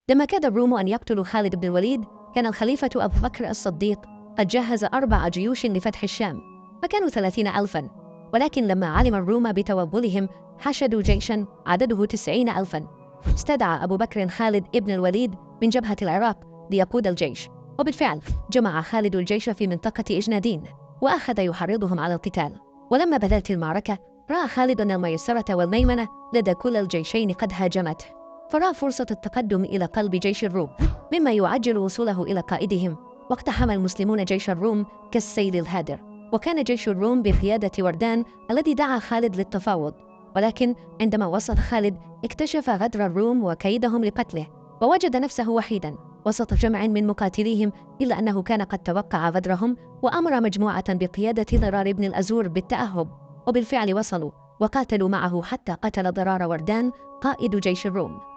لما كاد الروم أن يقتلوا خالد بن الوليد، كان الخليفة أبو بكر الصديق قد جهز 4 جيوش لفتح الشام، فكانوا 30,000، ولكن لما علم الروم بتوغلهم حشدوا جيشا عدده 90,000. استدعى أبو بكر خالد بن الوليد من جبهة العراق ليقود الجيش، وبالفعل جمع خالد الجيش في منطقة إجنادين وأخذ يحرضهم على القتال. ولما بدأت المعركة رأى خالد أن الميسرة والميمنة لدى كل الجيشين قد هاجمته، فرأى فرصة التقدم إلى قلب جيش الروم مما يعجل وصوله إلى قائدهم، واقتحم المسلمون جيش الروم كالسيل الهادر. وكان جيش الروم بقيادة وردان الذي دعا خالد للتفاوض، ولكن عندما وصل خالد اكتشف غدر الروم وكيدهم لقتله، ووجد نفسه وحيدا وسط جمع من مقاتليهم، إلا أنه كان قد توقع غدرهم وأمر مجموعة بقيادة ضرار بن الأزور بالتأهب، وبالفعل وصلوا وقاتلوا معه حتى قتل ضرار وردان قائد جيش الروم.